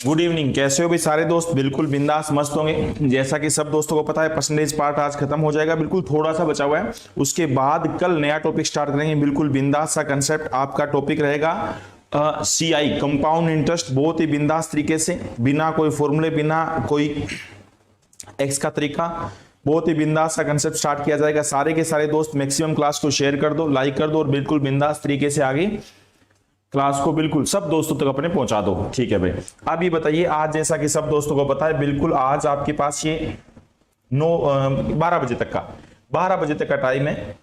Good evening, कैसे हो भाई सारे दोस्त? बिल्कुल बिंदास मस्त होंगे। जैसा कि सब दोस्तों को पता है, परसेंटेज पार्ट आज खत्म हो जाएगा, बिल्कुल थोड़ा सा बचा हुआ है। उसके बाद कल नया टॉपिक स्टार्ट करेंगे, बिल्कुल बिंदास सा कंसेप्ट। आपका टॉपिक रहेगा CI कंपाउंड इंटरेस्ट, बहुत ही बिंदास तरीके से, बिना कोई फॉर्मूले, बिना कोई एक्स का तरीका, बहुत ही बिंदास सा कंसेप्ट स्टार्ट किया जाएगा। सारे के सारे दोस्त मैक्सिमम क्लास को शेयर कर दो, लाइक कर दो और बिल्कुल बिंदास तरीके से आगे क्लास को बिल्कुल सब दोस्तों तक अपने पहुंचा दो। ठीक है भाई, अब ये बताइए, आज जैसा कि सब दोस्तों को पता है, बिल्कुल आज आपके पास ये 12 बजे तक का टाइम है,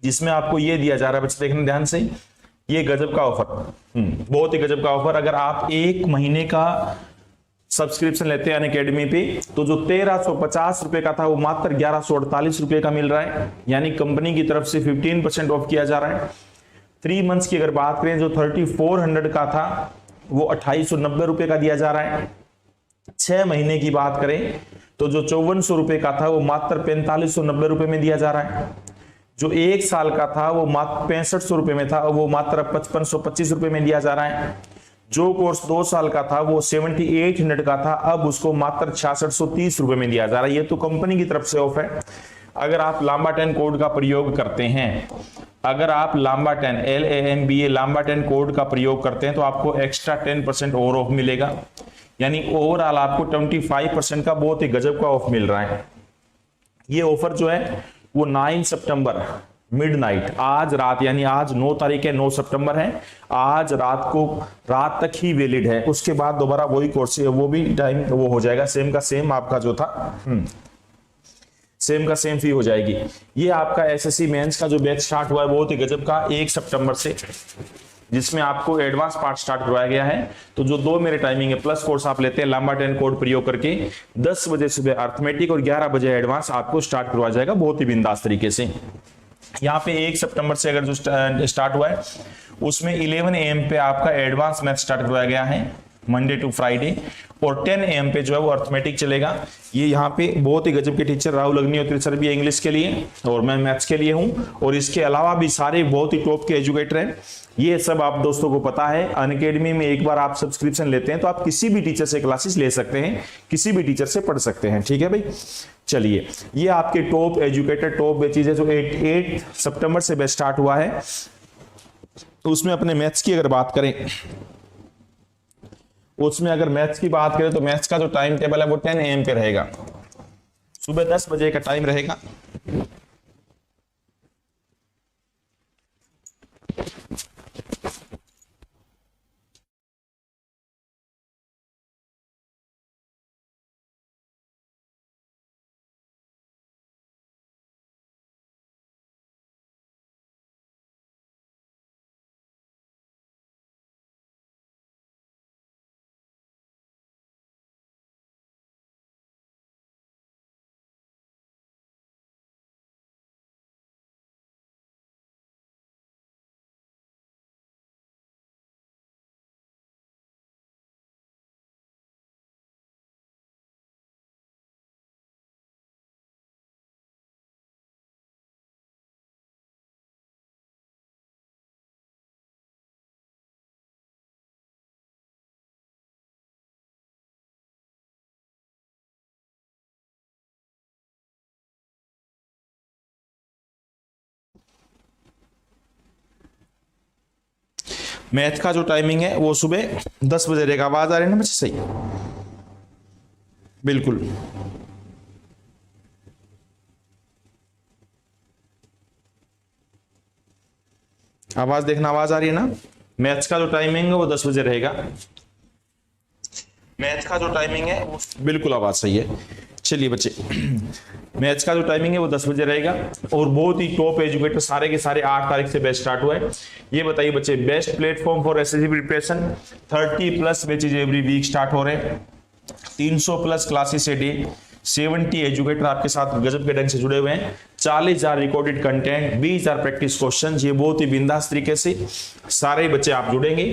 जिसमें आपको ये दिया जा रहा है। बच्चे देखना ध्यान से, ये गजब का ऑफर, बहुत ही गजब का ऑफर। अगर आप एक महीने का सब्सक्रिप्शन लेते हैं अनअकैडमी पे, तो जो 1350 रुपए का था वो मात्र 1148 रुपए का मिल रहा है, यानी कंपनी की तरफ से 15% ऑफ किया जा रहा है। 3 मंथ्स की अगर बात करें, जो 3400 का था वो 2890 रुपए का दिया जा रहा है। 6 महीने की बात करें तो जो 5400 रुपए का था वो मात्र 4590 रुपए में दिया जा रहा है। जो 1 साल का था वो मात्र 6500 रुपए में था, वो मात्र 5525 रुपए में दिया जा रहा है। जो कोर्स 2 साल का था वो 7800 का था, अब उसको मात्र 6630 रुपए में दिया जा रहा है। ये तो कंपनी की तरफ से ऑफ है। अगर आप लांबा 10 कोड का प्रयोग करते हैं, अगर आप लांबा 10 LAMBA लांबा 10 कोड का प्रयोग करते हैं तो आपको एक्स्ट्रा 10% और ऑफ मिलेगा, यानी ओवरऑल आपको 25% का बहुत ही गजब का ऑफ मिल रहा है। ये ऑफर जो है वो 9 सितंबर मिडनाइट, आज रात, यानी आज 9 तारीख है, 9 सितंबर है, आज रात तक ही वैलिड है। उसके बाद दोबारा वही कोर्स है, वो भी टाइम वो हो जाएगा, सेम का सेम आपका जो था सेम का सेम फी हो जाएगी। ये आपका SSC मेंस का जो बैच स्टार्ट हुआ है बहुत ही गजब का 1 सितंबर से, जिसमें आपको एडवांस पार्ट स्टार्ट करवाया गया है। तो जो 2 मेरे टाइमिंग है, प्लस कोर्स आप लेते हैं लांबा 10 कोड प्रयोग करके, 10 बजे सुबह अर्थमेटिक और 11 बजे एडवांस आपको स्टार्ट करवाया जाएगा बहुत ही बिंदास तरीके से। यहाँ पे 1 सितंबर से अगर जो स्टार्ट हुआ है उसमें 11 AM पे आपका एडवांस मैथ स्टार्ट करवाया गया है, मंडे टू फ्राइडे, और 10 AM पे जो है वो अर्थमेटिक चलेगा। ये यहाँ पे बहुत ही गजब के टीचर राहुल अग्निहोत्री सर भी इंग्लिश के लिए और मैं मैथ्स के लिए हूँ, और इसके अलावा भी सारे बहुत ही टॉप के एजुकेटर हैं। ये सब आप दोस्तों को पता है। अनअकैडमी में एक बार आप सब्सक्रिप्शन लेते हैं तो आप किसी भी टीचर से क्लासेस ले सकते हैं, किसी भी टीचर से पढ़ सकते हैं। ठीक है भाई, चलिए, ये आपके टॉप एजुकेटर, टॉप चीजें जो 8 सितंबर से बैच स्टार्ट हुआ है, उसमें अपने मैथ्स की अगर बात करें, उसमें अगर मैथ्स की बात करें तो मैथ्स का जो टाइम टेबल है वो 10 AM पे रहेगा, सुबह 10 बजे का टाइम रहेगा। मैथ का जो टाइमिंग है वो सुबह 10 बजे रहेगा। आवाज आ रही है ना बच्चे? सही, बिल्कुल। आवाज देखना, आवाज आ रही है ना? मैथ्स का जो टाइमिंग है वो 10 बजे रहेगा। मैथ्स का जो टाइमिंग है वो बिल्कुल, आवाज सही है। चलिए बच्चे, मैथ्स का जो टाइमिंग है वो 10 बजे रहेगा, और बहुत ही टॉप एजुकेटर सारे के सारे 8 तारीख से बैच स्टार्ट हुआ है। ये बताइए बच्चे, best platform for SSC preparation, 30+ batches every week start हो रहे हैं, 300+ क्लासेस ए डे, 70 एजुकेटर आपके साथ गजब के ढंग से जुड़े हुए हैं, 40,000 रिकॉर्डेड कंटेंट, 20,000 प्रैक्टिस क्वेश्चन। ये बहुत ही बिंदास तरीके से सारे बच्चे आप जुड़ेंगे।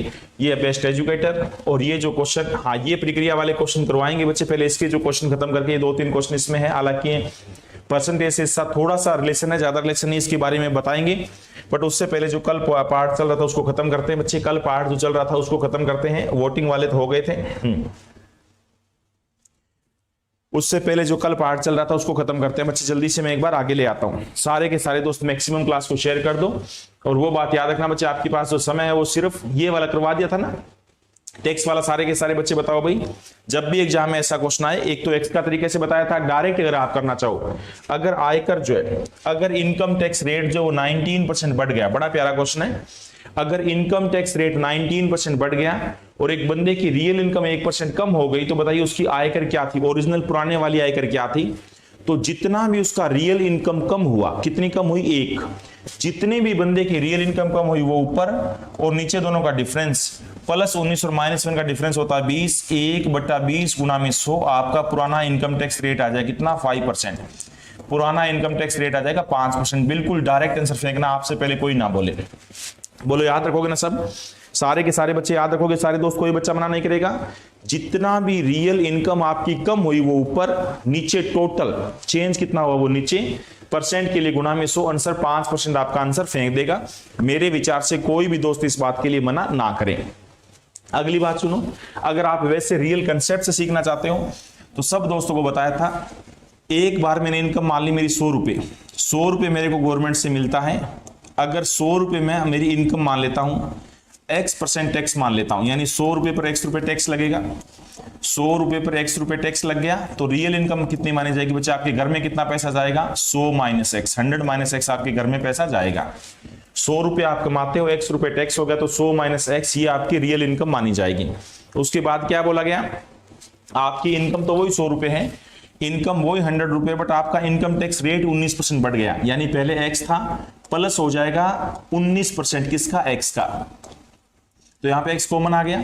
ये बेस्ट एजुकेटर, और ये जो क्वेश्चन, हाँ, ये प्रक्रिया वाले क्वेश्चन करवाएंगे बच्चे। पहले इसके जो क्वेश्चन खत्म करके, 2-3 क्वेश्चन इसमें है, हालांकि परसेंटेज से थोड़ा सा रिलेशन है, ज्यादा रिलेशन नहीं, इसके बारे में बताएंगे। बट उससे पहले जो कल पार्ट चल रहा था उसको खत्म करते हैं बच्चे। कल पार्ट जो चल रहा था उसको खत्म करते हैं, वोटिंग वाले तो हो गए थे। उससे पहले जो कल पार्ट चल रहा था उसको खत्म करते हैं बच्चे। जल्दी से मैं एक बार आगे ले आता हूं। सारे के सारे दोस्त मैक्सिमम क्लास को शेयर कर दो। और वो बात याद रखना बच्चे, आपके पास जो समय है वो सिर्फ ये वाला करवा दिया था ना, टैक्स वाला। सारे के सारे बच्चे बताओ भाई, जब भी एग्जाम में ऐसा क्वेश्चन आए, एक तो एक्स का तरीके से बताया था, डायरेक्ट अगर आप करना चाहो, अगर आयकर जो है, अगर इनकम टैक्स रेट जो 19% बढ़ गया, बड़ा प्यारा क्वेश्चन है, अगर इनकम टैक्स रेट 19% बढ़ गया और एक बंदे की रियल इनकम 1% कम हो गई, तो बताइए उसकी आयकर क्या थी, ओरिजिनल पुराने वाली आयकर क्या थी। तो जितना भी उसका रियल इनकम कम हुआ, कितनी कम हुई, 1। जितने भी बंदे की रियल इनकम कम हुई वो ऊपर, और नीचे दोनों का डिफरेंस प्लस 19 और -1 का डिफरेंस होता है 20। 1/20 गुना में 100, आपका पुराना इनकम टैक्स रेट आ जाएगा कितना, 5%। पुराना इनकम टैक्स रेट आ जाएगा 5%। बिल्कुल डायरेक्ट आंसर फेंकना, आपसे पहले कोई ना बोले। बोलो याद रखोगे ना सब, सारे के सारे बच्चे याद रखोगे, सारे दोस्त, कोई बच्चा मना नहीं करेगा। जितना भी रियल इनकम आपकी कम हुई वो ऊपर, नीचे टोटल चेंज कितना हुआ वो नीचे, परसेंट के लिए गुना में 100, आंसर 5% आपका आंसर फेंक देगा। मेरे विचार से कोई भी दोस्त इस बात के लिए मना ना करें। अगली बात सुनो, अगर आप वैसे रियल कंसेप्ट से सीखना चाहते हो तो सब दोस्तों को बताया था, एक बार मैंने इनकम मान ली मेरी 100 रुपए, 100 रुपए मेरे को गवर्नमेंट से मिलता है। अगर 100 रुपए में मेरी इनकम मान लेता हूं, x% टैक्स मान लेता हूं, यानी 100 रुपए पर x रुपए टैक्स लगेगा। 100 रुपए पर x रुपए टैक्स लग गया तो रियल इनकम कितनी मानी जाएगी बच्चे, आपके घर में कितना पैसा जाएगा, 100 - x, 100 - x आपके घर में पैसा जाएगा। 100 रुपए आप कमाते हो, x रुपए टैक्स हो गया तो 100 - x, ये आपकी रियल इनकम मानी जाएगी। उसके बाद क्या बोला गया, आपकी इनकम तो वही 100 रुपए है, इनकम वही 100 रुपए, बट आपका इनकम टैक्स रेट 19% बढ़ गया, यानी पहले x था प्लस हो जाएगा 19%, किसका, x का। तो यहां पे x कॉमन आ गया,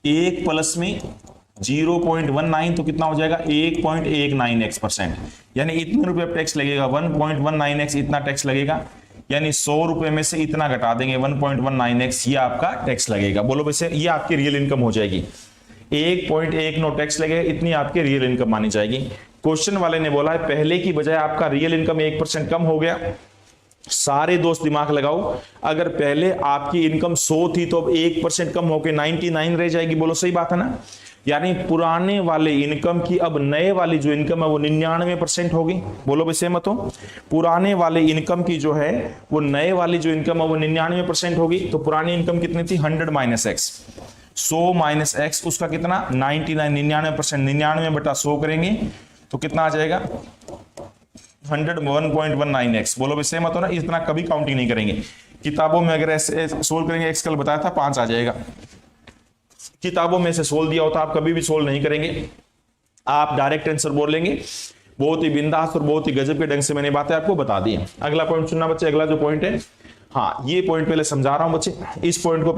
1 प्लस में 0.19 तो कितना हो जाएगा, 1.19x%, यानी इतने रुपए टैक्स लगेगा, 1.19x इतना टैक्स लगेगा, यानी 100 रुपए में से इतना घटा देंगे 1.19x, ये आपका टैक्स लगेगा। बोलो वैसे, ये आपकी रियल इनकम हो जाएगी। 1.19 टैक्स लगेगा, इतनी आपकी रियल इनकम मानी जाएगी। क्वेश्चन वाले ने बोला है पहले की बजाय आपका रियल इनकम 1% कम हो गया। सारे दोस्त दिमाग लगाओ, अगर पहले आपकी इनकम 100 थी तो अब 1% कम होकर 99 रह जाएगी। बोलो सही बात है ना, यानी पुराने वाले इनकम की अब नए वाली जो इनकम है वो 99% होगी। बोलो भाई सहमत हो, पुराने वाले इनकम की जो है वो नए वाली जो इनकम है वो 99% होगी। तो पुरानी इनकम कितनी थी, 100 - x, 100 - x, उसका कितना, 99%, 99/100 करेंगे तो कितना आ जाएगा, 101.19x। बोलो भाई सहमत हो ना, इतना कभी काउंटिंग नहीं करेंगे। किताबों में अगर ऐसे सोल्व करेंगे, एक्स कल बताया था 5 आ जाएगा, किताबों में से सोल्व दिया होता आप कभी भी सोल्व नहीं करेंगे, आप डायरेक्ट आंसर बोल लेंगे। बहुत ही बिंदास और बहुत ही गजब के ढंग से मैंने बातें आपको बता दी। अगला पॉइंट सुनना बच्चे, अगला जो पॉइंट है, हाँ ये पॉइंट पहले समझा रहा हूं बच्चे, इस पॉइंट को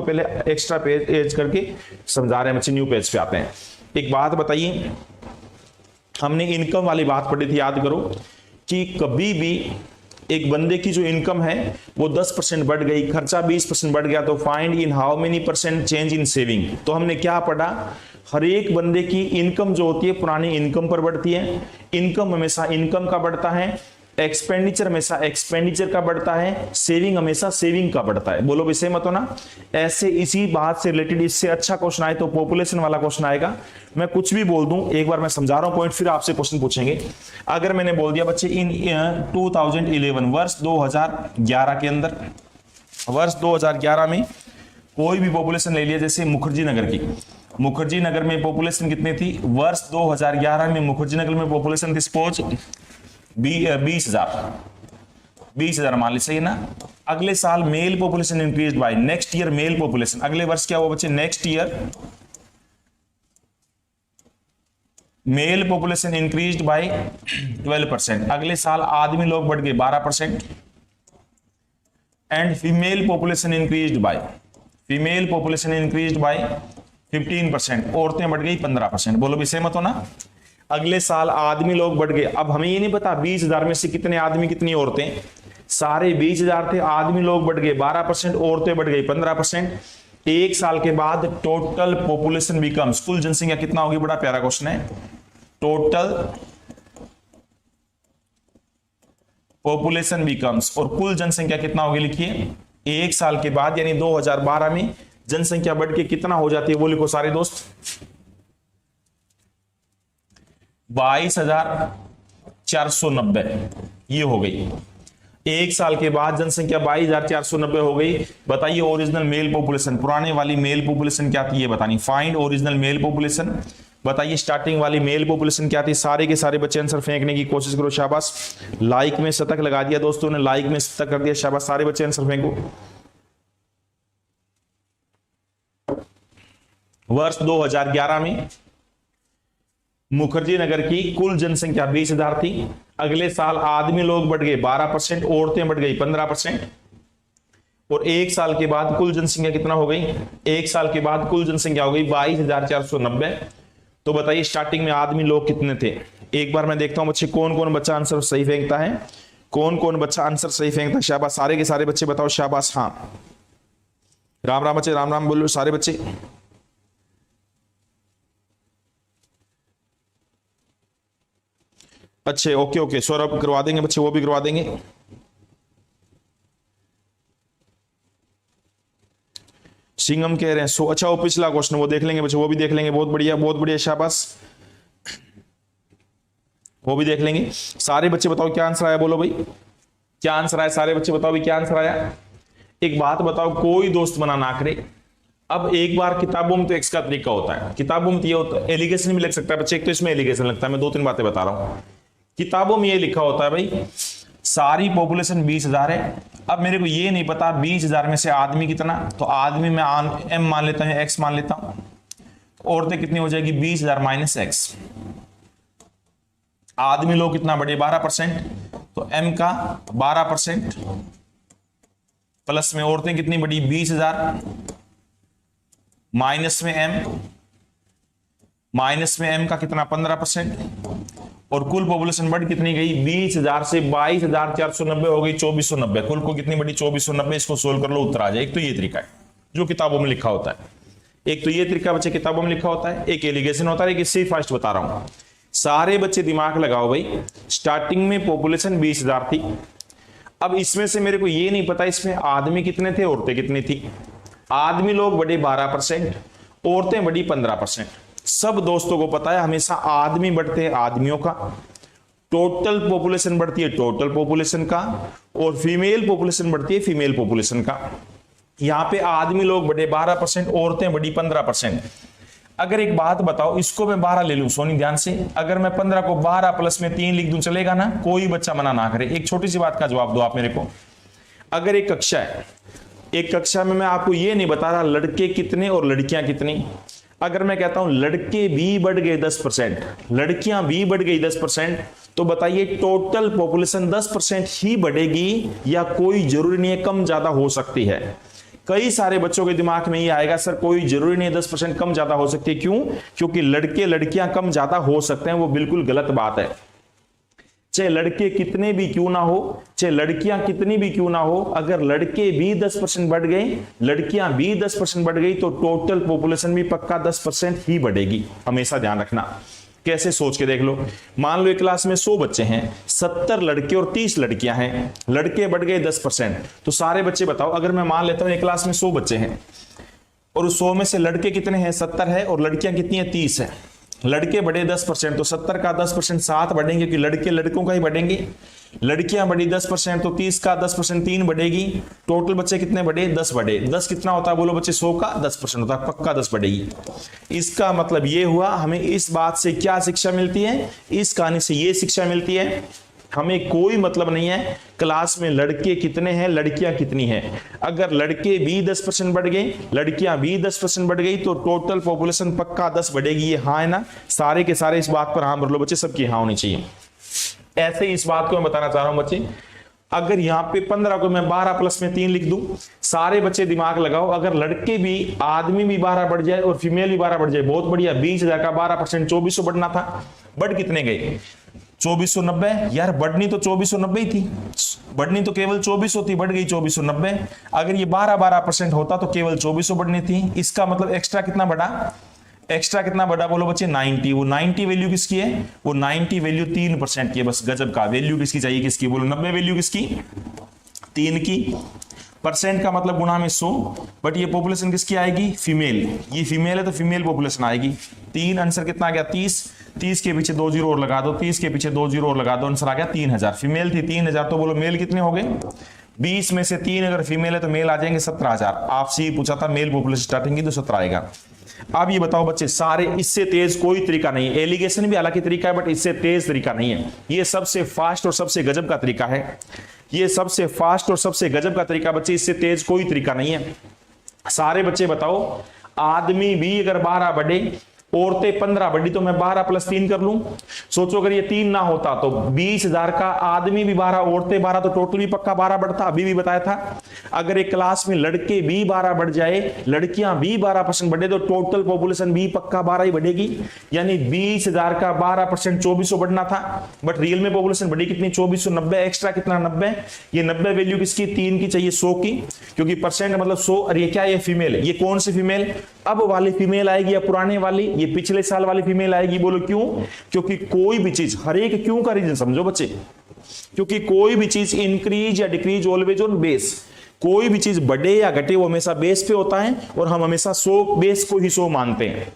पहले एक्स्ट्रा पेज करके समझा रहे हैं बच्चे। न्यू पेज पे आते हैं। एक बात बताइए, हमने इनकम वाली बात पढ़ी थी, याद करो कि कभी भी एक बंदे की जो इनकम है वो 10% बढ़ गई, खर्चा 20% बढ़ गया, तो find in how many % change in saving. तो हमने क्या पढ़ा, हर एक बंदे की इनकम जो होती है पुरानी इनकम पर बढ़ती है, इनकम हमेशा इनकम का बढ़ता है, एक्सपेंडिचर हमेशा एक्सपेंडिचर का बढ़ता है, सेविंग हमेशा सेविंग का बढ़ता है। बोलो भी सहमत हो ना। ऐसे इसी बात से रिलेटेड इससे अच्छा क्वेश्चन आए तो पॉपुलेशन वाला क्वेश्चन आएगा। मैं कुछ भी बोल दूं, एक बार मैं समझा रहा हूं पॉइंट, फिर आपसे क्वेश्चन पूछेंगे। अगर मैंने बोल दिया बच्चे इन 2011 वर्ष 2011 के अंदर, वर्ष 2011 में कोई भी पॉपुलेशन ले लिया, जैसे मुखर्जी नगर की, मुखर्जी नगर में पॉपुलेशन कितनी थी, वर्ष 2011 में मुखर्जी नगर में पॉपुलेशन थी सपोज 20,000 मान ली, सही है ना। अगले साल mail population increase by, next year mail population, अगले वर्ष क्या हुआ बच्चे, next year mail population increase by 12%, अगले साल आदमी लोग बढ़ गए 12%, and female population increase by 15%, औरतें बढ़ गई 15%। बोलो भी सहमत हो ना। अगले साल आदमी लोग बढ़ गए, अब हमें ये नहीं पता 20,000 में से कितने आदमी कितनी औरतें, सारे 20,000 थे, आदमी लोग बढ़ गए 12%, औरतें बढ़ गई 15%। एक साल के बाद टोटल पॉपुलेशन बिकम्स, कुल जनसंख्या कितना होगी, बड़ा प्यारा क्वेश्चन है, टोटल पॉपुलेशन बिकम्स, और कुल जनसंख्या कितना होगी लिखिए, एक साल के बाद यानी 2012 में जनसंख्या बढ़ के कितना हो जाती है वो लिखो सारे दोस्त, 22,490 ये हो गई। एक साल के बाद जनसंख्या 22,490 हो गई। बताइए ओरिजिनल मेल पॉपुलेशन, पुराने वाली मेल पॉपुलेशन क्या थी ये बतानी। Find original mail population. बताइए स्टार्टिंग वाली मेल पॉपुलेशन क्या थी। सारे के सारे बच्चे आंसर फेंकने की कोशिश करो, शाबाश। लाइक में शतक लगा दिया दोस्तों ने, लाइक में शतक कर दिया, शाबाश। सारे बच्चे आंसर फेंको। वर्ष 2011 में मुखर्जी नगर की कुल जनसंख्या 20,000 थी। अगले साल आदमी लोग बढ़ गए 12%, औरतें बढ़ गई 15%, और एक साल के बाद कुल जनसंख्या कितना हो गई, एक साल के बाद कुल जनसंख्या हो गई 22,490। तो बताइए स्टार्टिंग में आदमी लोग कितने थे। एक बार मैं देखता हूं बच्चे कौन कौन बच्चा आंसर सही फेंकता है, कौन कौन बच्चा आंसर सही फेंकता है। शाबाश, सारे के सारे बच्चे बताओ, शाबाश। हाँ, राम राम बच्चे, राम राम बोलो सारे बच्चे। अच्छे, ओके ओके, सौरभ करवा देंगे बच्चे, वो भी करवा देंगे। सिंगम कह रहे हैं सो, अच्छा वो पिछला क्वेश्चन वो देख लेंगे बच्चे, वो भी देख लेंगे। बहुत बढ़िया, बहुत बढ़िया, शाबाश, वो भी देख लेंगे। सारे बच्चे बताओ क्या आंसर आया, बोलो भाई क्या आंसर आया, सारे बच्चे बताओ भाई क्या आंसर आया। एक बात बताओ, कोई दोस्त मना ना करे। अब एक बार किताबों में तो एक्स का तरीका होता है, किताबों में तो ये होता है, एलिगेशन भी लग सकता है बच्चे, एक तो इसमें एलिगेशन लगता है। मैं 2-3 बातें बता रहा हूं। किताबों में ये लिखा होता है भाई सारी पॉपुलेशन 20,000 है। अब मेरे को ये नहीं पता 20,000 में से आदमी कितना, तो आदमी में एम मान लेता हूं, एक्स मान लेता हूं। औरतें कितनी हो जाएगी, 20,000 माइनस एक्स। आदमी लोग कितना बढ़े, 12%, तो एम का 12% प्लस में औरतें कितनी बढ़ी, 20,000 माइनस में एम का कितना 15%, और कुल पॉपुलेशन बढ़ कितनी गई, 20,000 से 22,490 हो गई 2,490। कुल को कितनी बढ़ी, 2,490। इसको सोल्व कर लो, उत्तर आ जाए। एक तो ये तरीका है जो किताबों में लिखा होता है, एक तो ये तरीका बच्चे किताबों में लिखा होता है, एक एलिगेशन होता है, एक इससे फास्ट बता रहा हूं। सारे बच्चे दिमाग लगाओ भाई, स्टार्टिंग में पॉपुलेशन 20,000 थी। अब इसमें से मेरे को ये नहीं पता इसमें आदमी कितने थे, औरतें कितनी थी। आदमी लोग बढ़े 12%, औरतें बढ़ी 15%। सब दोस्तों को पता है हमेशा आदमी बढ़ते हैं आदमियों का, टोटल पॉपुलेशन बढ़ती है टोटल पॉपुलेशन का, और फीमेल पॉपुलेशन बढ़ती है फीमेल पॉपुलेशन का। यहां पे आदमी लोग बढ़े 12%, औरतें बढ़ी 15%। अगर एक बात बताओ, इसको मैं 12 ले लूं, सोनी ध्यान से, अगर मैं 15 को 12 प्लस में 3 लिख दूं चलेगा ना, कोई बच्चा मना ना करे। एक छोटी सी बात का जवाब दो आप मेरे को। अगर एक कक्षा है, एक कक्षा में मैं आपको ये नहीं बता रहा लड़के कितने और लड़कियां कितनी। अगर मैं कहता हूं लड़के भी बढ़ गए 10%, लड़कियां भी बढ़ गई 10%, तो बताइए टोटल पॉपुलेशन 10% ही बढ़ेगी या कोई जरूरी नहीं है कम ज्यादा हो सकती है। कई सारे बच्चों के दिमाग में ये आएगा सर कोई जरूरी नहीं है 10% कम ज्यादा हो सकती है। क्यों? क्योंकि लड़के लड़कियां कम ज्यादा हो सकते हैं। वो बिल्कुल गलत बात है। चाहे लड़के कितने भी क्यों ना हो, चाहे लड़कियां कितनी भी क्यों ना हो, अगर लड़के भी 10% बढ़ गए, लड़कियां भी 10% बढ़ गई, तो टोटल पॉपुलेशन भी पक्का 10% ही बढ़ेगी। हमेशा ध्यान रखना। कैसे, सोच के देख लो। मान लो एक क्लास में 100 बच्चे हैं, 70 लड़के और 30 लड़कियां हैं। लड़के बढ़ गए 10%, तो सारे बच्चे बताओ, अगर मैं मान लेता हूं एक क्लास में 100 बच्चे हैं और उस 100 में से लड़के कितने हैं, 70 है, और लड़कियां कितनी है, 30 है। लड़के बढ़े 10%, तो 70 का 10% 7 बढ़ेंगे, क्योंकि लड़के लड़कों का ही बढ़ेंगे। लड़कियां बढ़ी 10%, तो 30 का 10% 3 बढ़ेगी। टोटल बच्चे कितने बढ़े, 10 बढ़े। 10 कितना होता है बोलो बच्चे, 100 का 10% होता है, पक्का 10 बढ़ेगी। इसका मतलब ये हुआ, हमें इस बात से क्या शिक्षा मिलती है, इस कहानी से ये शिक्षा मिलती है, हमें कोई मतलब नहीं है क्लास में लड़के कितने हैं लड़कियां कितनी हैं। अगर लड़के भी 10% बढ़ गए, लड़कियां भी 10% बढ़ गई, तो टोटल पॉपुलेशन पक्का 10 बढ़ेगी। ये हाँ है ना? सारे के सारे इस बात पर हाँ भर लो बच्चे, सबकी हाँ होनी चाहिए। ऐसे ही इस बात को मैं बताना चाह रहा हूं बच्चे, अगर यहां पे 15 को मैं 12 प्लस में 3 लिख दूं, सारे बच्चे दिमाग लगाओ, अगर लड़के भी, आदमी भी 12 बढ़ जाए और फीमेल भी 12 बढ़ जाए, बहुत बढ़िया। 20,000 का 12% 2400 बढ़ना था, बढ़ कितने गए, 2490। यार बढ़नी तो 2490 ही थी, बढ़नी तो केवल 2400 थी, बढ़ गई 2490। अगर ये 12% होता तो केवल 2400 बढ़नी थी। इसका मतलब एक्स्ट्रा कितना बढ़ा, एक्स्ट्रा कितना बड़ा बोलो बच्चे 90। वो 90 वैल्यू किसकी है? वो 90 वैल्यू 3% की है। बस गजब का वैल्यू किसकी चाहिए? किसकी? बोलो 90 वैल्यू किसकी? 3 की। परसेंट का मतलब गुणा में 100, बट ये पॉपुलेशन किसकी आएगी? फीमेल। ये फीमेल है तो फीमेल पॉपुलेशन आएगी। 3 आंसर कितना आ गया? 30। 30 के पीछे 2 जीरो और लगा दो, 30 के पीछे 2 जीरो और लगा दो, आंसर आ गया 3000। फीमेल थी 3000, तो बोलो मेल कितने हो गए? 20 में से 3 अगर फीमेल है तो मेल आ जाएंगे 17000। आपसे ही पूछा था मेल पॉपुलेशन स्टार्टिंग की, तो 17 आएगा। अब ये बताओ बच्चे, सारे इससे तेज कोई तरीका नहीं है। एलिगेशन भी हालांकि तरीका है, बट इससे तेज तरीका नहीं है। ये सबसे फास्ट और सबसे गजब का तरीका है। ये सबसे फास्ट और सबसे गजब का तरीका बच्चे, इससे तेज कोई तरीका नहीं है। सारे बच्चे बताओ, आदमी भी अगर 12 बढ़े, औरतें 15 बढ़ी, तो मैं 12 + 3 कर लूं। सोचो अगर ये 3 ना होता तो 20,000 का आदमी भी 12, औरतें 12, तो टोटल भी पक्का 12 बढ़ता। अभी भी बताया था, अगर एक क्लास में लड़के भी 12 बढ़ जाए, लड़कियां भी 12% बढ़े, तो टोटल पॉपुलेशन भी पक्का 12 ही बढ़ेगी। यानी 20,000 का 12% 2400 बढ़ना था, बट रियल में पॉपुलेशन बढ़ी कितनी? 2490। एक्स्ट्रा कितना? 90। ये 90 वैल्यू किसकी? 3 की चाहिए 100 की, क्योंकि परसेंट मतलब 100। और ये क्या? ये फीमेल है। ये कौन सी फीमेल? अब वाली फीमेल आएगी या पुराने वाली? ये पिछले साल वाली फीमेल आएगी। बोलो क्यों? क्योंकि कोई भी चीज, हर एक क्यों का रीजन समझो बच्चे, क्योंकि कोई भी चीज इंक्रीज या डिक्रीज ऑलवेज ऑन बेस। कोई भी चीज बढ़े या घटे वो हमेशा बेस पे होता है, और हम हमेशा 100 बेस को ही 100 मानते हैं।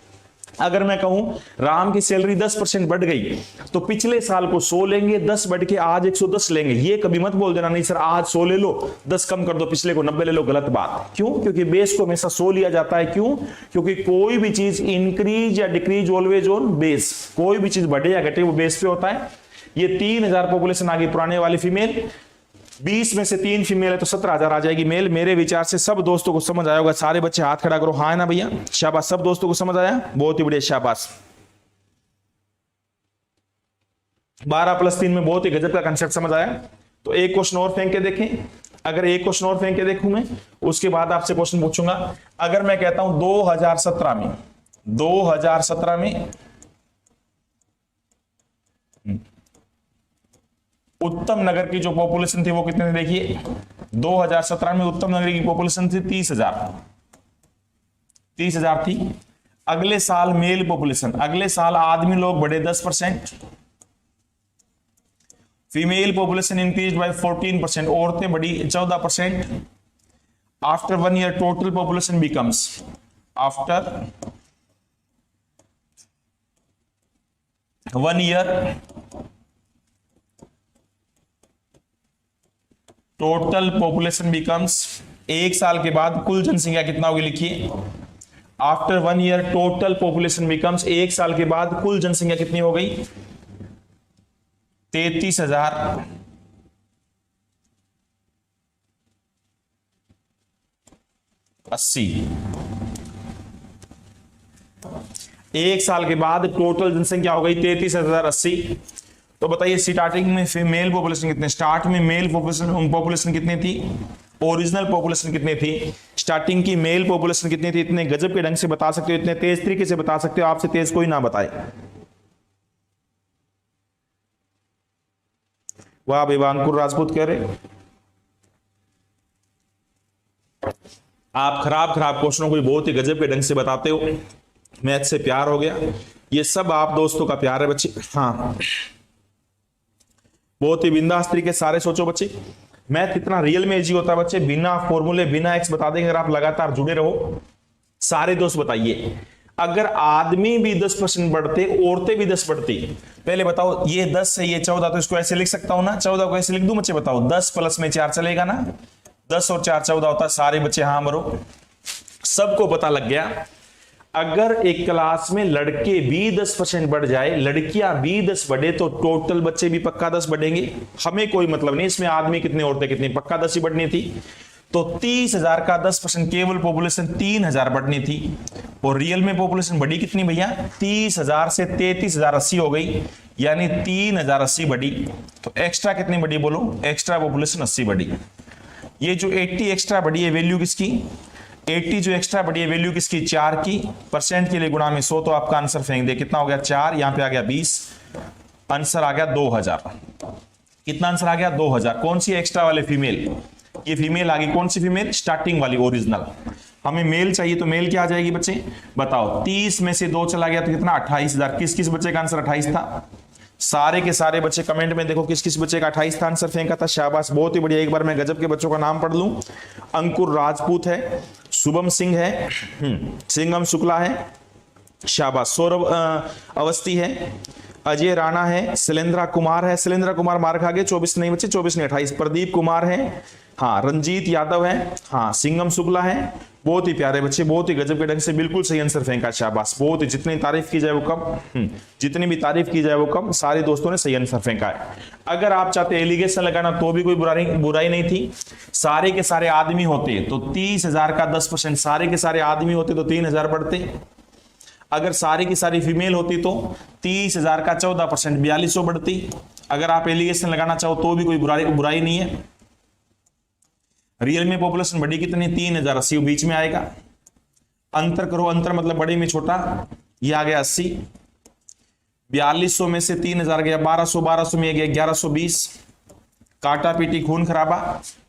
अगर मैं कहूं राम की सैलरी 10% बढ़ गई, तो पिछले साल को 100 लेंगे, 10 बढ़ के आज 110 लेंगे। ये कभी मत बोल देना नहीं सर आज 100 ले लो, 10 कम कर दो, पिछले को 90 ले लो। गलत बात। क्यों? क्योंकि बेस को हमेशा 100 लिया जाता है। क्यों? क्योंकि कोई भी चीज इंक्रीज या डिक्रीज ऑलवेज ऑन बेस। कोई भी चीज बढ़े या घटे वो बेस पे होता है। ये 3000 पॉपुलेशन आ गई पुराने वाली फीमेल, 20 में से 3 फीमेल है तो 17,000 आ जाएगी मेल। मेरे विचार से सब दोस्तों को समझ आया होगा। सारे बच्चे हाथ खड़ा करो। हाँ है ना भैया? शाबाश। सब दोस्तों को समझ आया? बहुत ही बढ़िया, शाबाश। 12 + 3 में बहुत ही गजब का कंसेप्ट समझ आया। तो एक क्वेश्चन और फेंक के देखें। अगर एक क्वेश्चन और फेंक के देखूं मैं, उसके बाद आपसे क्वेश्चन पूछूंगा। अगर मैं कहता हूं 2017 में उत्तम नगर की जो पॉपुलेशन थी वो कितने थी? देखिए 2017 में उत्तम नगर की पॉपुलेशन थी 30,000 थी। अगले साल मेल पॉपुलेशन, अगले साल आदमी लोग बढ़े 10%, फीमेल पॉपुलेशन इंक्रीज बाय 14%, औरतें बढ़ी 14%। After 1 year total population becomes, after 1 year total population becomes, एक साल के बाद कुल जनसंख्या कितना होगी? लिखिए after 1 year total population becomes, एक साल के बाद कुल जनसंख्या कितनी हो गई? 33,080। एक साल के बाद टोटल जनसंख्या हो गई 33,080। तो बताइए स्टार्टिंग में मेल पॉपुलेशन कितने? स्टार्ट में मेल पॉपुलेशन कितनी थी? ओरिजिनल पॉपुलेशन कितनी थी? स्टार्टिंग की मेल पॉपुलेशन कितनी थी? इतने गजब के ढंग से बता सकते हो, इतने तेज तरीके से बता सकते हो, आपसे तेज कोई ना बताए। वाह भाई, अंकुर राजपूत कह रहे आप खराब क्वेश्चनों को बहुत ही गजब के ढंग से बताते हो। मैथ से प्यार हो गया। ये सब आप दोस्तों का प्यार है बच्चे। हाँ, बहुत ही बिंदास तरीके सारे सोचो बच्चे। मैथ इतना रियल में इजी होता है बच्चे, बिना फॉर्मूले बिना एक्स बता देंगे। अगर आप लगातार जुड़े रहो। सारे दोस्त बताइए, अगर आदमी भी 10% बढ़ते, औरतें भी 10 बढ़ती, पहले बताओ ये 10 है ये 14, तो इसको ऐसे लिख सकता हूं ना? 14 को ऐसे लिख दूं बच्चे? बताओ 10 + में 4 चलेगा ना? 10 और 4 14 होता है। सारे बच्चे हाँ मरो। सबको पता लग गया, अगर एक क्लास में लड़के भी 10% बढ़ जाए, लड़कियां भी 10 बढ़े, तो टोटल बच्चे भी पक्का 10 बढ़ेंगे। हमें कोई मतलब नहीं इसमें आदमी कितने औरतें कितनी, पक्का 10 ही बढ़नी थी। तो 30,000 का 10% केवल पॉपुलेशन 3,000 बढ़नी थी। और रियल में पॉपुलेशन बढ़ी कितनी भैया? 30,000 से 33,080 हो गई, यानी 3,080 बढ़ी। तो एक्स्ट्रा कितनी बढ़ी बोलो? एक्स्ट्रा पॉपुलेशन 80 बढ़ी। ये जो 80 एक्स्ट्रा बढ़ी है वैल्यू किसकी? 80 जो एक्स्ट्रा बढ़ी है वैल्यू किसकी? 4 की। परसेंट के लिए गुणा में 100, तो आपका आंसर फेंक दे। कितना हो गया? 4, यहां पे आ गया 20, आंसर आ गया 2000। कितना आंसर आ गया? 2000। कौन सी एक्स्ट्रा वाले? फीमेल। ये फीमेल आ गई। कौन सी फीमेल? स्टार्टिंग वाली, ओरिजिनल। हमें मेल चाहिए, तो मेल क्या आ जाएगी बच्चे बताओ। 30 में से 2 चला गया तो कितना 28,000। किस किस बच्चे का आंसर 28 था? सारे के सारे बच्चे कमेंट में देखो किस किस बच्चे का 28 था आंसर फेंका था। शाबाश, बहुत ही बढ़िया। एक बार मैं गजब के बच्चों का नाम पढ़ लूं। अंकुर राजपूत है, शुभम सिंह है, सिंगम शुक्ला है, शाबाश, सौरभ अवस्थी है, अजय राणा है, शैलेंद्रा कुमार है, शैलेंद्रा कुमार मार खा गए, 24 नहीं बच्चे, 24 नहीं 28। प्रदीप कुमार है, हाँ, रंजीत यादव है, हाँ, सिंगम शुक्ला है। बहुत ही प्यारे बच्चे, बहुत ही गजब के ढंग से बिल्कुल सही आंसर फेंका। शाबाश, बहुत ही, जितनी तारीफ की जाए वो कम, जितनी भी तारीफ की जाए वो कम। सारे दोस्तों ने सही आंसर फेंका है। अगर आप चाहते एलिगेशन लगाना तो भी कोई बुराई नहीं थी। सारे के सारे आदमी होते तो 30,000 का 10%, सारे के सारे आदमी होते तो 3,000 बढ़ते। अगर सारी की सारी फीमेल होती तो 30,000 का 14%, 4200 बढ़ती। अगर आप एलिगेशन लगाना चाहो तो भी कोई बुराई नहीं है। रियल में पॉपुलेशन बढ़ी कितनी? 3,080, बीच में आएगा। अंतर करो, अंतर मतलब बड़े में छोटा, ये आ गया 80। 4200 में से 3,000 गया 1200, 1200 में गया 1120। काटा पीटी खून खराबा,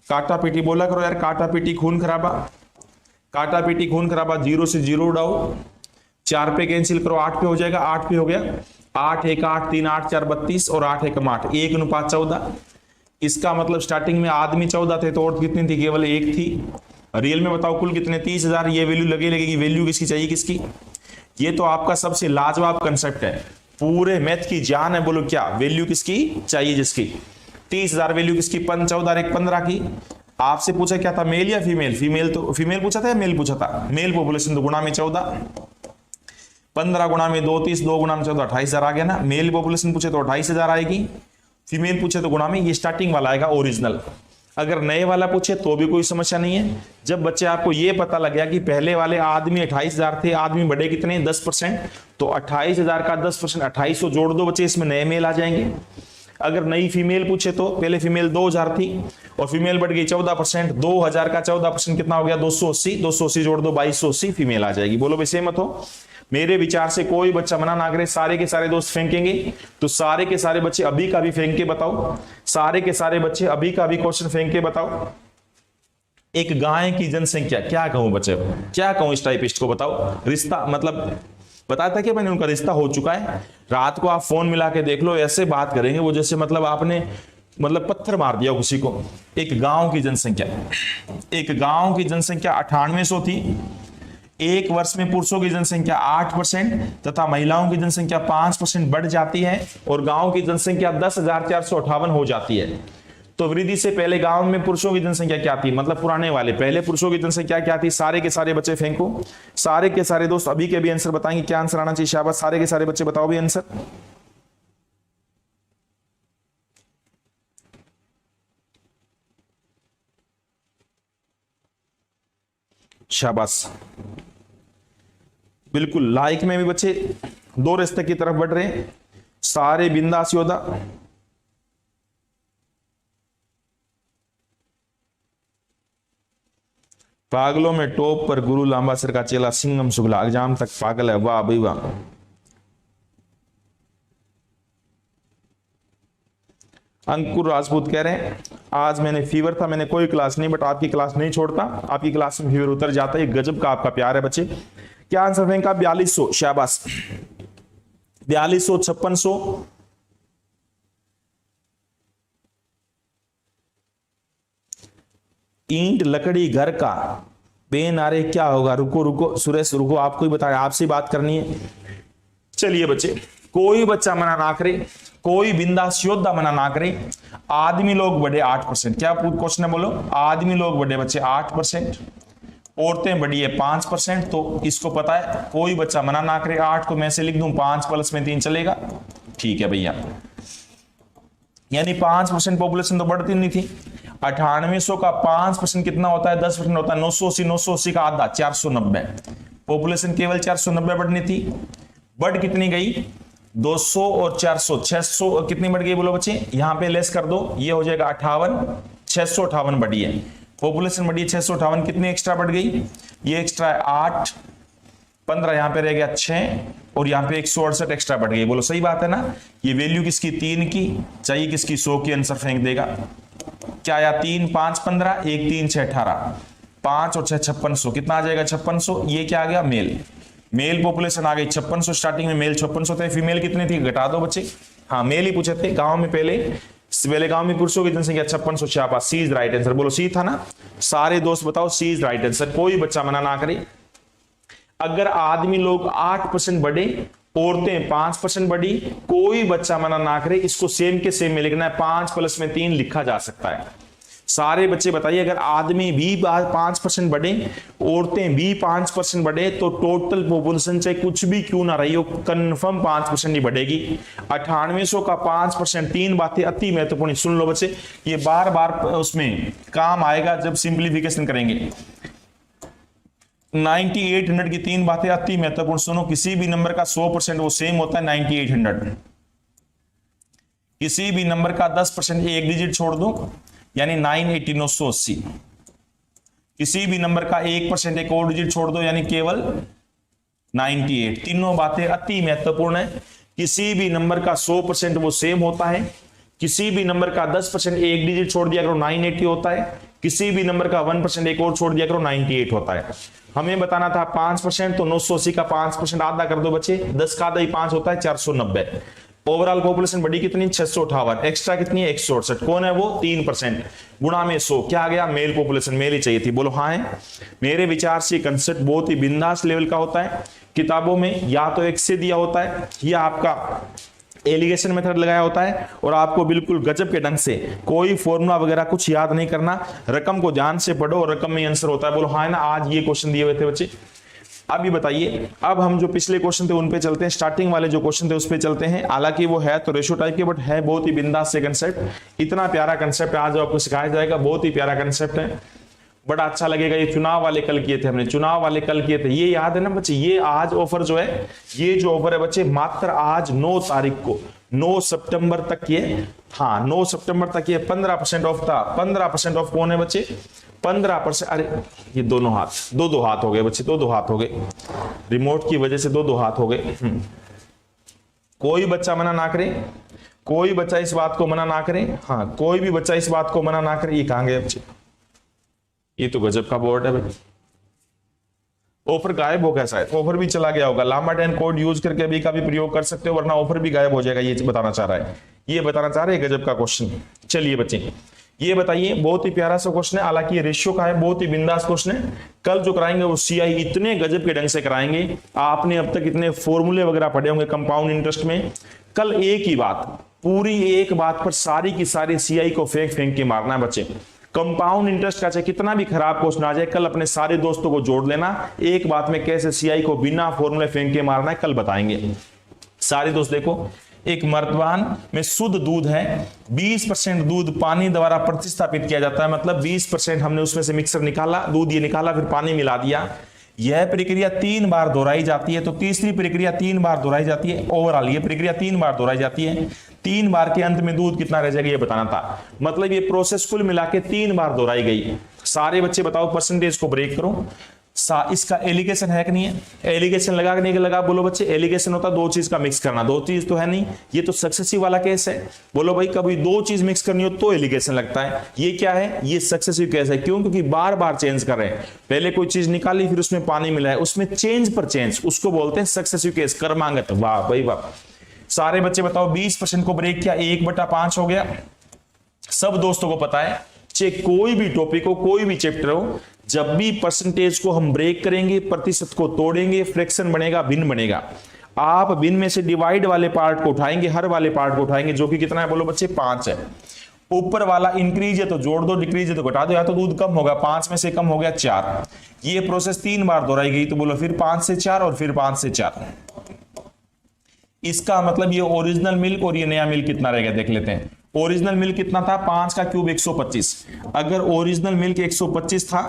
काटा पीटी बोला करो यार, काटा पीटी खून खराबा, काटा पीटी खून खराबा। 0 से 0 उड़ाओ, 4 पे कैंसिल करो, 8 पे हो जाएगा, 8 पे हो गया। 8 1 8 3 8 4 32 और 8 1 8, 1:14। इसका मतलब स्टार्टिंग में आदमी 14 थे तो औरत कितनी थी? केवल 1 थी। रियल में बताओ कुल कितने? 30,000। ये वैल्यू लगेगी। वैल्यू किसकी चाहिए? किसकी? ये तो आपका सबसे लाजवाब कंसेप्ट है, पूरे मैथ की जान है। बोलो क्या वैल्यू किसकी चाहिए? जिसकी 30,000 वैल्यू किसकी? 14 1 15 की। आपसे पूछा क्या था, मेल या फीमेल? फीमेल तो फीमेल पूछा था या मेल पूछा था? मेल पॉपुलेशन तो गुणा में 14, 15 गुणा में 2 30, 2 गुणा में 14, 28,000 आ गया ना। मेल पॉपुलेशन पूछे तो 28,000 आएगी, फीमेल पूछे तो गुणा में, ये स्टार्टिंग वाला आएगा ओरिजिनल। अगर नए वाला पूछे तो भी कोई समस्या नहीं है। जब बच्चे आपको ये पता लग गया कि पहले वाले आदमी 28,000 थे, आदमी बढ़े कितने? 10%, तो 28,000 का 10%, 2800 जोड़ दो बच्चे, इसमें नए मेल आ जाएंगे। अगर नई फीमेल पूछे तो पहले फीमेल 2,000 थी और फीमेल बढ़ गई 14%, 2,000 का 14% कितना हो गया? 280, 280 जोड़ दो 2280, फीमेल आ जाएगी। बोलो भाई सहमत हो? मेरे विचार से कोई बच्चा मना ना करे, सारे के सारे दोस्त फेंकेंगे तो सारे के सारे बच्चे अभी का भी फेंक के बताओ। सारे के सारे बच्चे अभी का भी क्वेश्चन फेंक के बताओ। एक गाय की जनसंख्या, क्या कहूं बच्चे, क्या कहूं इस टाइपिस्ट को? बताओ। रिश्ता मतलब बताया था कि मैंने, उनका रिश्ता हो चुका है। रात को आप फोन मिला के देख लो, ऐसे बात करेंगे वो जैसे मतलब आपने पत्थर मार दिया किसी को। एक गांव की जनसंख्या, एक गांव की जनसंख्या 9800 थी। एक वर्ष में पुरुषों की जनसंख्या 8% तथा महिलाओं की जनसंख्या 5% बढ़ जाती है और गांव की जनसंख्या 10,458 हो जाती है। तो वृद्धि से पहले गांव में पुरुषों की जनसंख्या क्या थी? मतलब पुराने वाले पहले पुरुषों की जनसंख्या क्या थी? सारे के सारे बच्चे फेंको, सारे के सारे दोस्त अभी के भी आंसर बताएंगे। क्या आंसर आना चाहिए? शाबाश, सारे के सारे बच्चे बताओ भी आंसर। शाबाश, बिल्कुल। लाइक में भी बच्चे 2 रिश्ते की तरफ बढ़ रहे हैं, सारे बिंदास योद्धा। पागलों में टॉप पर गुरु लांबासर का चेला सिंगम शुक्ला, एग्जाम तक पागल है। वाह भाई वाह। अंकुर राजपूत कह रहे हैं आज मैंने फीवर था, मैंने कोई क्लास नहीं, बट आपकी क्लास नहीं छोड़ता, आपकी क्लास में फीवर उतर जाता है। गजब का आपका प्यार है बच्चे। क्या आंसर फेंका? 4200, शाबाश। 4200, 5600, ईंट लकड़ी घर का बेनारे क्या होगा? रुको रुको सुरेश, रुको, आपको ही बताया, आपसे बात करनी है। चलिए बच्चे, कोई बच्चा मना ना करे, कोई बिंदास योद्धा मना ना करे। आदमी लोग बढ़े 8%, क्या क्वेश्चन है बोलो? आदमी लोग बढ़े बच्चे 8%, औरतें बढ़ी है 5%। तो इसको पता है, कोई बच्चा मना ना करे। 8 को मैं से लिख दूं, 5 + में 3 चलेगा, ठीक है भैया। यानी 5% पॉपुलेशन तो बढ़ती नहीं थी। 9800 का 5% कितना होता है? 10% होता है 980, 980 का आधा 490। पॉपुलेशन केवल 490 बढ़नी थी, बढ़ कितनी गई? 200 और 400, 600 कितनी बढ़ गई बोलो बच्चे? यहां पे लेस कर दो, ये हो जाएगा 58, 658 बढ़ी है। पॉपुलेशन बढ़ी है 658, कितनी एक्स्ट्रा बढ़ गई? ये एक्स्ट्रा है 8, 15 यहां पे रह गया 6 और यहां पे 168 एक्स्ट्रा बढ़ गई। बोलो सही बात है ना? ये वैल्यू किसकी? 3 की चाहिए, किसकी? 100 की। आंसर फेंक देगा। क्या आया? 3 5 15, 1 3 6 18, 5 और 6 5600, कितना आ जाएगा 5600। ये क्या आ गया मेल, मेल पॉपुलेशन आ गई 5600। स्टार्टिंग में मेल 5600 थे, फीमेल कितनी थी घटा दो बच्चे, हाँ मेल ही पूछे थे गांव में पहले गांव में पुरुषों की जनसंख्या 5600। सी इज राइट आंसर, बोलो सी था ना। सारे दोस्त बताओ सी इज राइट आंसर, कोई बच्चा मना ना करे। अगर आदमी लोग 8% बढ़े, औरतें 5% बढ़ी, कोई बच्चा मना ना करे, इसको सेम के सेम में लिखना है, 5 + में 3 लिखा जा सकता है। सारे बच्चे बताइए, अगर आदमी भी 5% बढ़े, औरतें भी 5% बढ़े, तो टोटल पॉपुलेशन चाहे कुछ भी क्यों ना रही हो, कंफर्म 5% ही बढ़ेगी। 9800 का 5%। 3 बातें अति महत्वपूर्ण, सुन लो बच्चे, ये बार बार उसमें काम आएगा जब सिंप्लीफिकेशन करेंगे। 9800 की 3 बातें अति महत्वपूर्ण सुनो। किसी भी नंबर का 100% वो सेम होता है 9800। किसी भी नंबर का 10% एक डिजिट छोड़ दो, यानी 980 980। किसी भी नंबर का 1% एक और डिजिट छोड़ दो, यानी केवल 98। तीनों बातें अति महत्वपूर्ण है। किसी भी नंबर का 100% वो सेम होता है, किसी भी नंबर का 10% एक डिजिट छोड़ दिया करो 980 होता है, किसी भी नंबर का 1% एक और छोड़ दिया करो 98 होता है। हमें बताना था 5%, तो 980 का 5% आधा कर दो बच्चे, 10 का आधा ही 5 होता है 490। ओवरऑल पॉपुलेशन बढ़ी कितनी 658, एक्स्ट्रा कितनी है 168। कौन है वो 3%, गुणा में 100, क्या आ गया मेल पॉपुलेशन, मेल ही चाहिए थी, बोलो हाँ है। मेरे विचार से कंसेप्ट बहुत ही बिंदास लेवल का होता है। किताबों में या तो एक से दिया होता है या आपका एलिगेशन मेथड लगाया होता है, और आपको बिल्कुल गजब के ढंग से कोई फॉर्मूला वगैरह कुछ याद नहीं करना, रकम को ध्यान से पढ़ो और रकम में आंसर होता है। बोलो हाँ है ना। आज ये क्वेश्चन दिए हुए थे बच्चे। अब ये बताइए, अब हम जो पिछले क्वेश्चन थे उन पे चलते हैं, स्टार्टिंग वाले जो क्वेश्चन थे उस पे चलते हैं। हालांकि वो है तो रेशियो टाइप के, बट है बहुत ही बिंदास से कंसेप्ट। इतना प्यारा कंसेप्ट आज आपको सिखाया जाएगा, बहुत ही प्यारा कंसेप्ट है, बड़ा अच्छा लगेगा। ये चुनाव वाले कल किए थे हमने, चुनाव वाले कल किए थे, ये याद है ना बच्चे। ये आज ऑफर जो है, ये जो ऑफर है बच्चे, मात्र आज 9 तारीख को, 9 सितंबर तक ये, हाँ 9 सितंबर तक ये 15% ऑफ था। 15% ऑफ कौन है बच्चे, 15%। अरे ये दोनों हाथ, दो हाथ हो गए बच्चे, दो हाथ हो गए, रिमोट की वजह से दो हाथ हो गए। कोई बच्चा मना ना करे, कोई बच्चा इस बात को मना ना करे, हाँ कोई भी बच्चा इस बात को मना ना करे। ये कहां गए बच्चे, ये तो गजब का बोर्ड है भाई। ऑफर गायब हो गया, शायद ऑफर भी चला गया होगा। लामा 10 कोड यूज करके अभी का भी प्रयोग कर सकते हो, वरना ऑफर भी गायब हो जाएगा। ये बताना चाह रहा है, ये बताना चाह रहे हैं, गजब का क्वेश्चन। चलिए बच्चे ये बताइए, बहुत ही प्यारा सा क्वेश्चन है, हालांकि ये रेशियो का है, बहुत ही बिंदास क्वेश्चन है। कल जो कराएंगे वो सीआई इतने गजब के ढंग से कराएंगे, आपने अब तक इतने फॉर्मूले वगैरह पढ़े होंगे कंपाउंड इंटरेस्ट में। कल एक ही बात, पूरी एक बात पर सारी की सारी सीआई को फेंक के मारना है बच्चे। कंपाउंड इंटरेस्ट का चाहे कितना भी खराब क्वेश्चन आ जाए, कल अपने सारे दोस्तों को जोड़ लेना, एक बात में कैसे सीआई को बिना फॉर्मूले फेंक के मारना है, कल बताएंगे। सारे दोस्त देखो, एक मर्तबान में शुद्ध दूध है, 20% दूध पानी द्वारा प्रतिस्थापित किया जाता है, मतलब 20% हमने उसमें से मिक्सर निकाला, दूध ये निकाला, फिर पानी मिला दिया। यह प्रक्रिया 3 बार दोहराई जाती है, तो तीसरी प्रक्रिया 3 बार दोहराई जाती है। ओवरऑल ये प्रक्रिया 3 बार दोहराई जाती है। 3 बार के अंत में दूध कितना रह जाएगा ये बताना था, मतलब ये प्रोसेस कुल मिला के 3 बार दोहराई गई। सारे बच्चे बताओ, परसेंटेज को ब्रेक करो। इसका एलिगेशन है कि नहीं है, एलिगेशन लगा कि नहीं लगा, बोलो बच्चे। एलिगेशन होता है 2 चीज का मिक्स करना, 2 चीज तो है नहीं, ये तो सक्सेसिव वाला केस है। बोलो भाई, कभी 2 चीज मिक्स करनी हो तो एलिगेशन लगता है। ये क्या है, ये सक्सेसिव केस है। क्यों, क्योंकि बार बार चेंज कर रहे हैं। पहले कोई चीज निकाली, फिर उसमें पानी मिला है, उसमें चेंज पर चेंज, उसको बोलते हैं सक्सेसिव केस, क्रमागत। वाह भाई वाह। सारे बच्चे बताओ, 20% को ब्रेक किया, 1/5 हो गया। सब दोस्तों को पता है, चाहे कोई भी टॉपिक हो, कोई भी चैप्टर हो, जब भी परसेंटेज को हम ब्रेक करेंगे, प्रतिशत को तोड़ेंगे, फ्रैक्शन बनेगा, भिन्न बनेगा। आप भिन्न में से डिवाइड वाले पार्ट को उठाएंगे, हर वाले पार्ट को उठाएंगे, जो कि कितना है बोलो बच्चे, 5 है। ऊपर वाला इंक्रीज है तो जोड़ दो, डिक्रीज है तो घटा दो, या तो दूध कम होगा, 5 में से कम हो गया 4। ये प्रोसेस 3 बार दोहराई गई, तो बोलो फिर 5 से 4 और फिर 5 से 4। इसका मतलब ये ओरिजिनल मिल्क और ये नया मिल्क कितना रहेगा देख लेते हैं। ओरिजिनल मिल्क कितना था, 5 का क्यूब 125। अगर ओरिजिनल मिल्क 125 था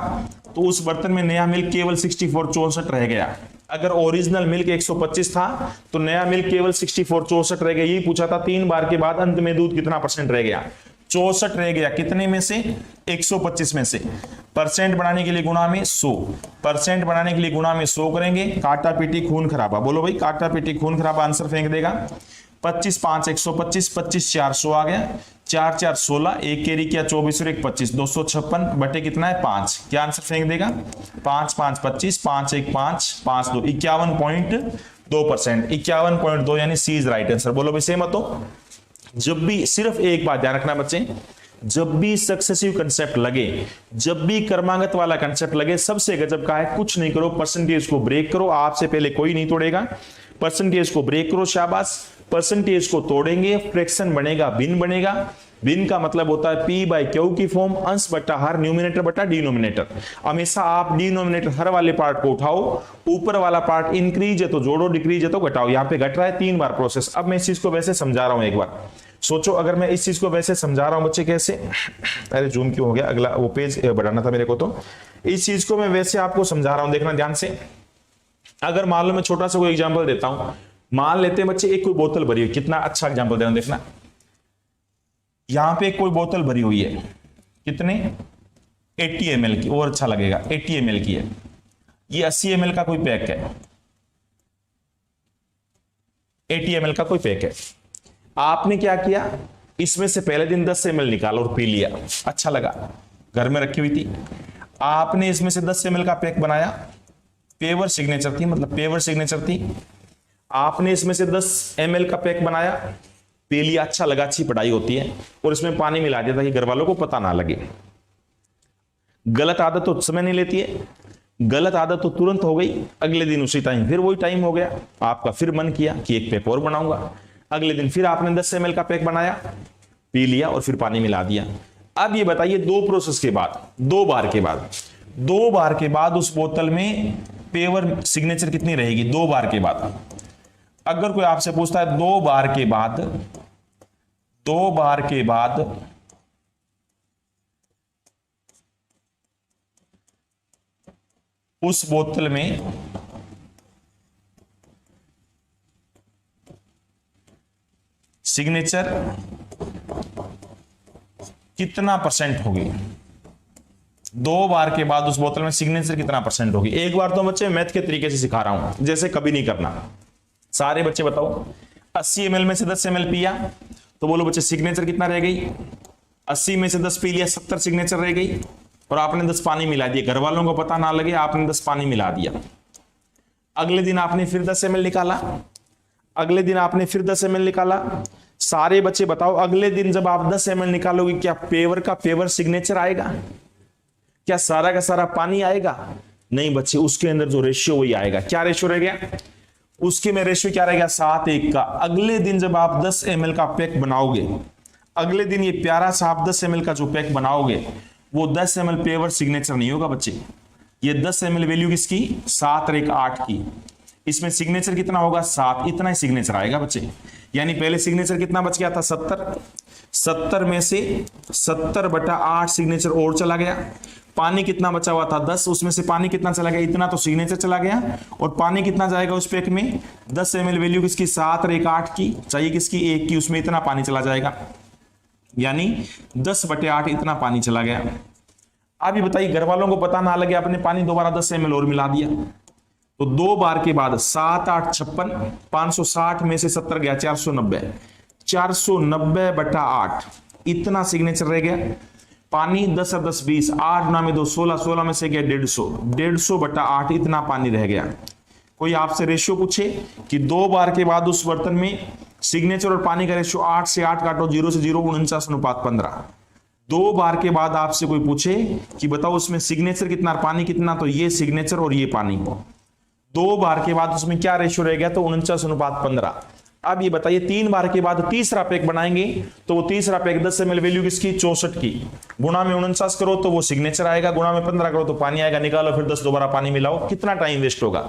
तो उस बर्तन में नया मिल्क केवल 64 64 रह गया। अगर ओरिजिनल मिल्क 125 था तो नया मिल्क केवल 64 64 रह गया। यही पूछा था, 3 बार के बाद अंत में दूध कितना % रह गया, 64 रह गया। कितने में से, 125 में से। परसेंट बढ़ाने के लिए गुणा में 100, परसेंट बढ़ाने के लिए गुणा में 100 करेंगे। काटा पीटी खून खराबा, बोलो भाई, काटा पीटी खून खराबा, आंसर फेंक देगा। 25 5 125, 25 400 आ गया। 4 4 16, एक कैरी किया 24 और 1 25, 256 बटे कितना है 5। क्या आंसर फेंक देगा? 5 5 25, 5 1 5 5 2, 51.2%, 51.2 यानी सी इज राइट आंसर। बोलो भाई सेम हो। तो जब भी, सिर्फ एक बात ध्यान रखना बच्चे, जब भी सक्सेसिव कंसेप्ट लगे, जब भी क्रमागत वाला कंसेप्ट लगे, सबसे गजब का है कुछ नहीं करो, परसेंटेज को ब्रेक करो। आपसे पहले कोई नहीं तोड़ेगा, परसेंटेज को ब्रेक करो, शाबाश। परसेंटेज को तोड़ेंगे, फ्रैक्शन बनेगा, भिन्न बनेगा। भिन्न का मतलब होता है पी बाई क्यू की फॉर्म, अंश बटा हर, न्यूमिनेटर बटा डिनोमिनेटर। हमेशा आप डिनोमिनेटर हर वाले पार्ट को उठाओ, ऊपर वाला पार्ट इंक्रीज है तो जोड़ो, डिक्रीज है तो घटाओ। यहाँ पे घट रहा है 3 बार प्रोसेस। अब मैं इस चीज को वैसे समझा रहा हूं, एक बार सोचो, अगर मैं इस चीज को वैसे समझा रहा हूं बच्चे, कैसे, अरे जूम क्यों हो गया, अगला वो पेज बढ़ाना था मेरे को। तो इस चीज को मैं वैसे आपको समझा रहा हूं, देखना ध्यान से। अगर मान लो मैं छोटा सा कोई एग्जांपल देता हूं, मान लेते हैं बच्चे एक कोई बोतल भरी हुई, कितना अच्छा एग्जांपल दे रहा हूं, देखना। यहां पे कोई बोतल भरी हुई है, कितने 80 ml की, और अच्छा लगेगा, 80 ml की है। ये 80 ml का कोई पैक है, 80 ml का कोई पैक है। आपने क्या किया, इसमें से पहले दिन 10 ml निकाला और पी लिया, अच्छा लगा, घर में रखी हुई थी। आपने इसमें से 10 ml का पैक बनाया, पेवर सिग्नेचर थी, मतलब पेवर सिग्नेचर थी। आपने इसमें से 10 ml का पैक बनाया, पी लिया, अच्छा लगा, अच्छी पढ़ाई होती है, और इसमें पानी मिला दिया ताकि घर वालों को पता ना लगे। गलत आदत तो समय नहीं लेती है, गलत आदत तो तुरंत हो गई, अगले दिन उसी टाइम फिर वही टाइम हो गया, आपका फिर मन किया कि एक पैक और बनाऊंगा। अगले दिन फिर आपने 10 ml का पैक बनाया, पी लिया और फिर पानी मिला दिया। अब ये बताइए, 2 प्रोसेस के बाद, 2 बार के बाद, 2 बार के बाद उस बोतल में पेवर सिग्नेचर कितनी रहेगी? 2 बार के बाद। अगर कोई आपसे पूछता है 2 बार के बाद, 2 बार के बाद उस बोतल में सिग्नेचर कितना परसेंट होगी? 2 बार के बाद उस बोतल में सिग्नेचर कितना परसेंट होगी? एक बार तो बच्चे मैथ के तरीके से सिखा रहा हूं, जैसे कभी नहीं करना। सारे बच्चे बताओ, 80 ml में से 10 ml पिया, तो बोलो बच्चे सिग्नेचर कितना रह गई? 80 में से 10 पी लिया, 70 सिग्नेचर रह गई, और आपने 10 पानी मिला दिया, घर वालों को पता ना लगे, आपने 10 पानी मिला दिया। अगले दिन आपने फिर 10 ml निकाला, अगले दिन आपने फिर 10 ml निकाला। सारे बच्चे बताओ, अगले दिन जब आप 10 ml निकालोगे, क्या पेवर का पेवर सिग्नेचर आएगा? क्या सारा का सारा पानी आएगा? नहीं बच्चे, उसके अंदर जो रेशियो वही आएगा। क्या रेशियो रह गया? उसके में रेशियो क्या रहेगा? 7:1 का। अगले दिन जब आप 10 ml का पैक बनाओगे, अगले दिन ये प्यारा सा आप 10 ml का जो पैक बनाओगे, वो 10 ml पेवर सिग्नेचर नहीं होगा बच्चे। ये 10 ml वैल्यू किसकी? 7 और 1 8 की। इसमें सिग्नेचर कितना होगा? 7। इतना ही सिग्नेचर आएगा बच्चे। यानी पहले सिग्नेचर कितना बच गया था? 70। 70 में से 70/8 सिग्नेचर और चला गया। पानी कितना बचा हुआ था? 10। उसमें से पानी कितना चला गया? इतना तो सिग्नेचर चला गया। और पानी कितना जाएगा उस पैक में? 10 ml वैल्यू किसकी? 7 और 1 8 की। चाहिए किसकी? 1 की। उसमें इतना पानी चला जाएगा, यानी 10/8 इतना पानी चला गया। अब ये बताइए, घर वालों को पता ना लगे, आपने पानी दोबारा 10 ml और मिला दिया, तो 2 बार के बाद 7 8 56, 560 में से 70 गया, 490। 490/8 इतना सिग्नेचर रह गया। पानी 10 और 10 20, 8 9 में 2 16, 16 में से गया 150, 150/8 इतना पानी रह गया। कोई आपसे रेशियो पूछे कि 2 बार के बाद उस बर्तन में सिग्नेचर और पानी का रेशियो 8 से 8 काटो, 0 से 0, 49:15। 2 बार के बाद आपसे कोई पूछे कि बताओ उसमें सिग्नेचर कितना और पानी कितना, तो ये सिग्नेचर और ये पानी। 2 बार के बाद उसमें क्या रेशियो रह गया? तो 49:15। अब ये बताइए, 3 बार के बाद तीसरा पैक बनाएंगे, तो वो तीसरा पैक 10 ml वैल्यू किसकी? 64 की। गुणा में 49 करो तो वो सिग्नेचर आएगा, गुणा में 15 करो तो पानी आएगा। निकालो फिर 10 दोबारा पानी मिलाओ। कितना टाइम वेस्ट होगा?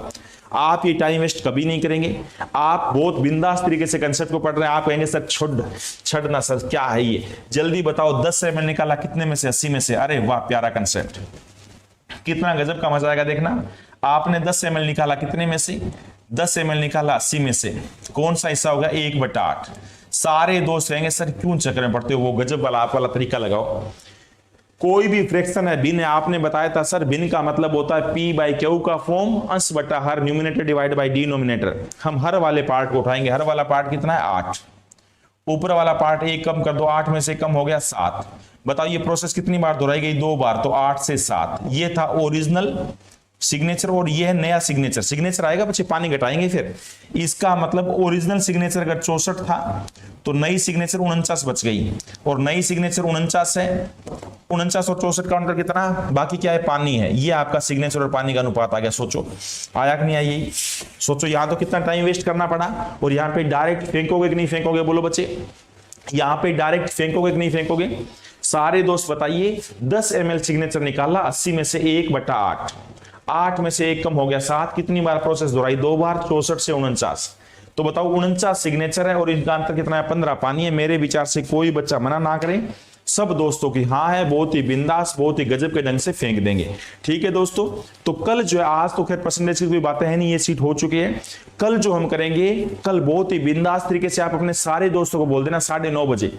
आप ये टाइम वेस्ट कभी नहीं करेंगे। आप बहुत बिंदास तरीके से कंसेप्ट को पढ़ रहे हैं। आप कहेंगे सर छोड़ना सर, क्या है ये, जल्दी बताओ। 10 ml निकाला कितने में से? 80 में से। अरे वाह, प्यारा कंसेप्ट, कितना गजब का मजा आएगा। देखना, आपने 10 ml निकाला कितने में से? 10 ml निकाला 80 में से। कौन सा हिस्सा होगा? 1/8। सारे दोस्त कहेंगे सर क्यों चक्कर में पड़ते हो, वो गजब वाला आप वाला तरीका लगाओ। कोई भी फ्रैक्शन है, भिन्न है, आपने बताया था सर भिन्न का मतलब होता है P/Q का फॉर्म, अंश बटा हर, न्यूमिनेटर डिवाइड बाय डिनोमिनेटर। हम हर वाले पार्ट को उठाएंगे। हर वाला पार्ट कितना है? 8। ऊपर वाला पार्ट 1 कम कर दो, 8 में से कम हो गया 7। बताओ ये प्रोसेस कितनी बार दोहराई गई? 2 बार, तो 8 से 7। ये था ओरिजिनल सिग्नेचर और ये है नया सिग्नेचर। सिग्नेचर आएगा बच्चे, पानी घटाएंगे फिर। इसका मतलब ओरिजिनल सिग्नेचर अगर 64 था तो नई सिग्नेचर 49 बच गई, और नई सिग्नेचर 49 है। 49 और 64 का अंतर कितना? बाकी क्या है? पानी है। ये आपका सिग्नेचर और पानी का अनुपात आ गया। सोचो आया कि नहीं आया? यही सोचो। यहां तो कितना टाइम वेस्ट करना पड़ा, और यहां पे डायरेक्ट फेंकोगे कि नहीं फेंकोगे? बोलो बच्चे, यहां पे डायरेक्ट फेंकोगे कि नहीं फेंकोगे? सारे दोस्त बताइए। 10 ml सिग्नेचर निकाला, 80 में से 1/8, 8 में से 1 कम हो गया 7। कितनी बार प्रोसेस दोहराई? 2 बार, 64 से 49। तो बताओ 49 सिग्नेचर है और इनका अंतर कितना है? 15। पानी है। मेरे विचार से कोई बच्चा मना ना करे, सब दोस्तों की हाँ है, बहुत ही बिंदास, बहुत ही गजब के ढंग से फेंक देंगे। ठीक है दोस्तों, तो कल जो है, आज तो खैर परसेंटेज की कोई बातें है नहीं, ये सीट हो चुकी है। कल जो हम करेंगे, कल बहुत ही बिंदास तरीके से आप अपने सारे दोस्तों को बोल देना 9:30 बजे,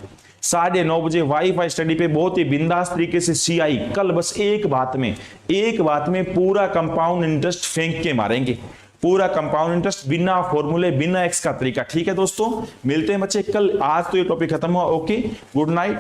9:30 बजे वाईफाई स्टडी पे बहुत ही बिंदास तरीके से CI कल बस एक बात में पूरा कंपाउंड इंटरेस्ट फेंक के मारेंगे। पूरा कंपाउंड इंटरेस्ट बिना फॉर्मूले, बिना एक्स का तरीका। ठीक है दोस्तों, मिलते हैं बच्चे कल। आज तो ये टॉपिक खत्म हुआ। Okay, good night.